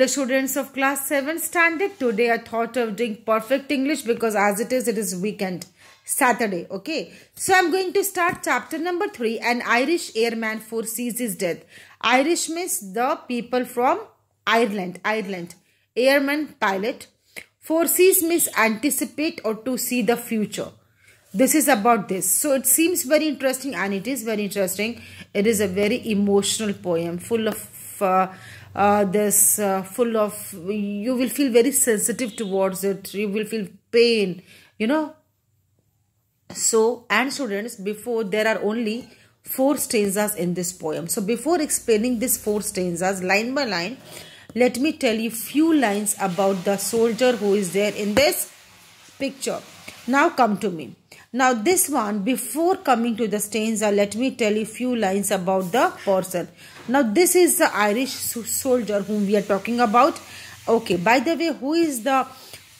The students of class 7 standard, today I thought of doing perfect English because as it is weekend, Saturday, okay. So I'm going to start chapter number 3, an Irish airman foresees his death. Irish means the people from Ireland. Airman, pilot. Foresees means anticipate or to see the future. This is about this. So it seems very interesting and it is very interesting. It is a very emotional poem full of you will feel very sensitive towards it. You will feel pain, So, and students, before there are only 4 stanzas in this poem. So before explaining these 4 stanzas line by line, let me tell you few lines about the soldier who is there in this picture. Now come to me. Now this one, before coming to the stanza, let me tell you few lines about the person. Now this is the Irish soldier whom we are talking about. Okay, by the way, who is the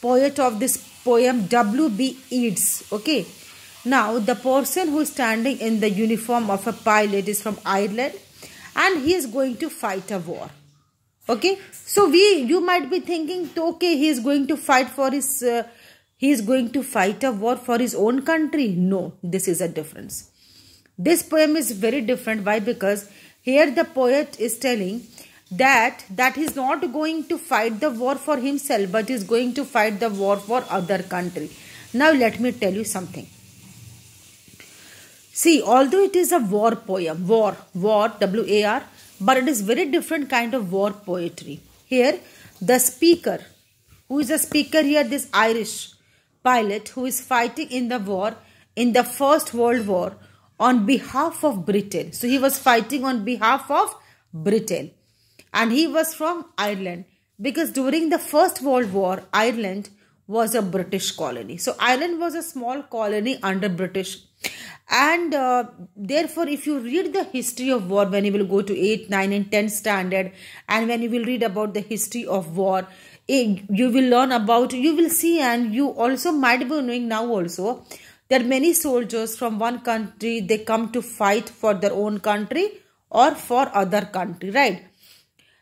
poet of this poem? W.B. Yeats. Okay. Now the person who is standing in the uniform of a pilot is from Ireland and he is going to fight a war. Okay. So you might be thinking, okay, he is going to fight for his... he is going to fight a war for his own country. No, this is a difference. This poem is very different. Why? Because here the poet is telling that he is not going to fight the war for himself, but is going to fight the war for other country. Now let me tell you something. See, although it is a war poem, war, W-A-R, but it is very different kind of war poetry. Here, the speaker, who is a speaker here, this Irish pilot who is fighting in the war, in the First World War on behalf of Britain. So he was fighting on behalf of Britain and he was from Ireland because during the First World War, Ireland was a British colony. So Ireland was a small colony under British and therefore if you read the history of war, when you will go to 8, 9 and 10 standard and when you will read about the history of war, you will learn about, you will see, and you also might be knowing now also that many soldiers from one country, they come to fight for their own country or for other country, right?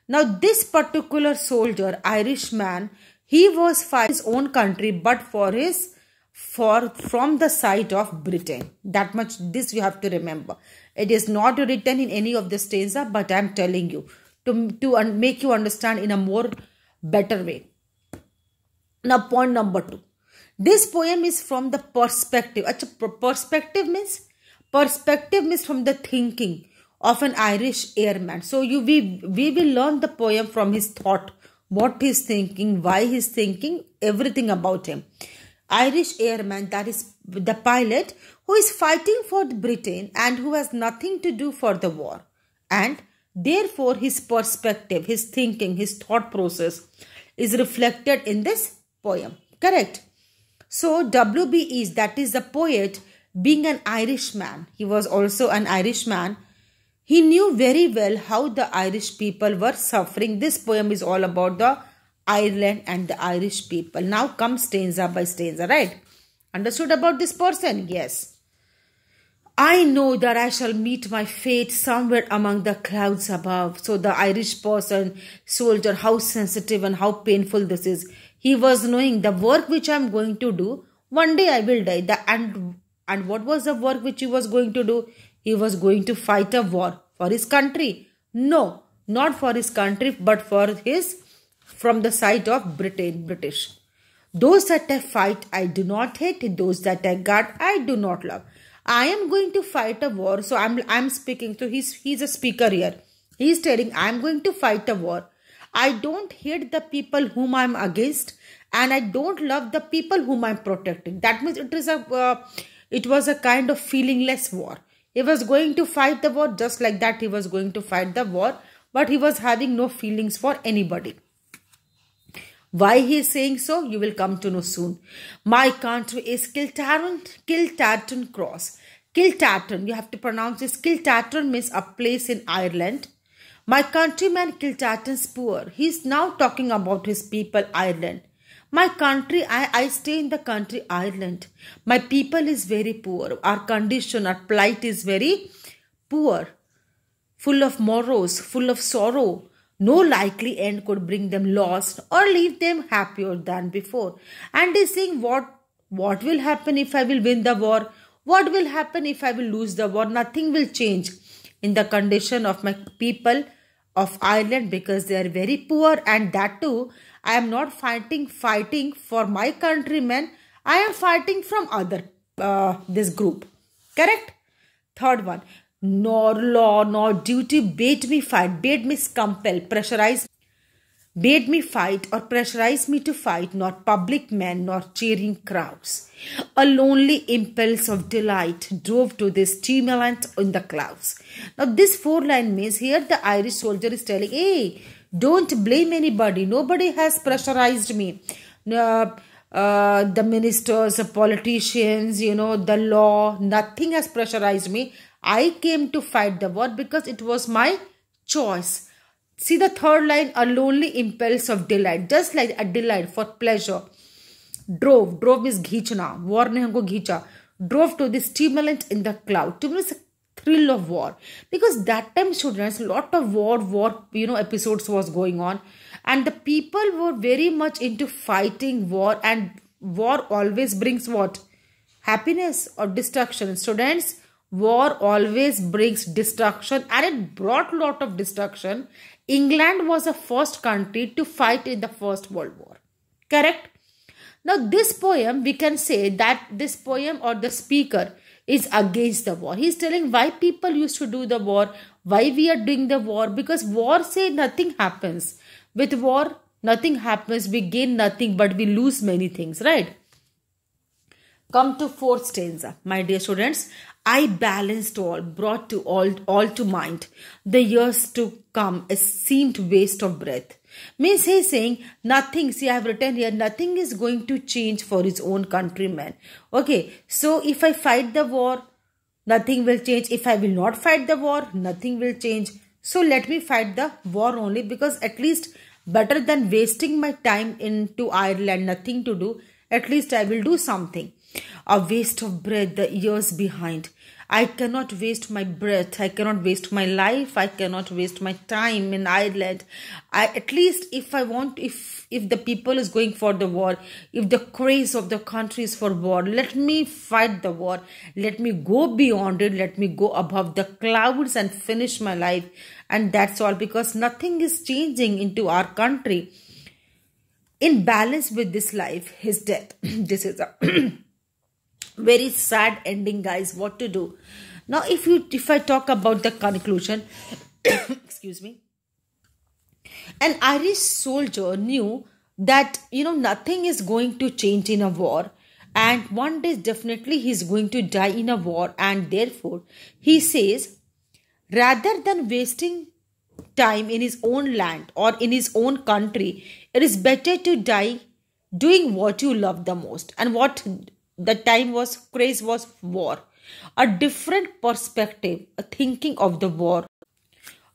Now this particular soldier, Irishman, he was fighting his own country but from the side of Britain. That much this you have to remember. It is not written in any of the stanza, but I am telling you to make you understand in a more better way. Now point number 2. This poem is from the perspective. Perspective means from the thinking of an Irish airman. So we will learn the poem from his thought, what he's thinking, why he's thinking, everything about him. Irish airman, that is the pilot who is fighting for Britain and who has nothing to do for the war. And therefore, his perspective, his thinking, his thought process is reflected in this poem. Correct? So, W.B. Yeats, that is the poet, being an Irishman, he was also an Irishman. He knew very well how the Irish people were suffering. This poem is all about the Ireland and the Irish people. Now comes stanza by stanza, right? Understood about this person? Yes. I know that I shall meet my fate somewhere among the clouds above. So the Irish person, soldier, how sensitive and how painful this is. He was knowing the work which I am going to do, one day I will die. And what was the work which he was going to do? He was going to fight a war for his country. No, not for his country, but from the side of Britain, British. Those that I fight, I do not hate. Those that I guard, I do not love. I am going to fight a war. So I'm speaking. So he's a speaker here. He's telling I'm going to fight a war. I don't hate the people whom I'm against, and I don't love the people whom I'm protecting. That means it was a kind of feelingless war. He was going to fight the war just like that. He was going to fight the war, but he was having no feelings for anybody. Why he is saying so, you will come to know soon. My country is Kiltartan Cross. Kiltartan, you have to pronounce this. Kiltartan means a place in Ireland. My countryman Kiltartan's poor. He is now talking about his people, Ireland. My country, I stay in the country, Ireland. My people is very poor. Our condition, our plight is very poor. Full of morrows, full of sorrow. No likely end could bring them lost or leave them happier than before. And he's saying, what will happen if I will win the war? What will happen if I will lose the war? Nothing will change in the condition of my people of Ireland, because they are very poor, and that too, I am not fighting for my countrymen. I am fighting from other this group. Correct? Third one, nor law nor duty bade me fight, bade means compel, pressurize, bade me fight or pressurize me to fight, not public men nor cheering crowds. A lonely impulse of delight drove to this tumult in the clouds. Now this 4-line means here the Irish soldier is telling, hey, don't blame anybody. Nobody has pressurized me. The ministers, the politicians, the law, nothing has pressurized me. I came to fight the war because it was my choice. See the third line, a lonely impulse of delight, just like a delight for pleasure. Drove means ghichna, war ne humko ghicha. Drove to this tumult in the cloud. Tumult is a thrill of war, because that time, students, lot of war episodes was going on, and the people were very much into fighting war, and war always brings what? Happiness or destruction. Students, war always brings destruction, and it brought lot of destruction. England was the first country to fight in the First World War. Correct? Now this poem, we can say that this poem or the speaker is against the war. He is telling why people used to do the war, why we are doing the war, because war say nothing happens. With war, nothing happens. We gain nothing, but we lose many things, right? Come to fourth stanza, my dear students. I balanced all, brought to all to mind. The years to come seemed waste of breath. Means he is saying nothing. See, I have written here, nothing is going to change for his own countrymen. Okay, so if I fight the war, nothing will change. If I will not fight the war, nothing will change. So let me fight the war only, because at least better than wasting my time into Ireland, nothing to do. At least I will do something. A waste of breath, the years behind. I cannot waste my breath. I cannot waste my life. I cannot waste my time in Ireland. At least if I want, if the people is going for the war, if the craze of the country is for war, let me fight the war. Let me go beyond it. Let me go above the clouds and finish my life. And that's all, because nothing is changing into our country. In balance with this life, his death. This is a very sad ending, guys. What to do? Now, if I talk about the conclusion, excuse me, an Irish soldier knew that, nothing is going to change in a war. And one day, definitely, he's going to die in a war. And therefore, he says, rather than wasting time in his own land or in his own country, it is better to die doing what you love the most. And what the time was, craze was war. A different perspective, a thinking of the war,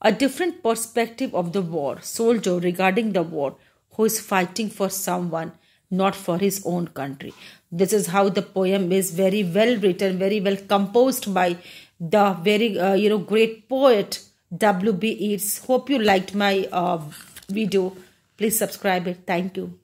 a different perspective of the war, soldier regarding the war, who is fighting for someone, not for his own country. This is how the poem is very well written, very well composed by the very, great poet, W.B. Yeats. Hope you liked my video. Please subscribe it. Thank you.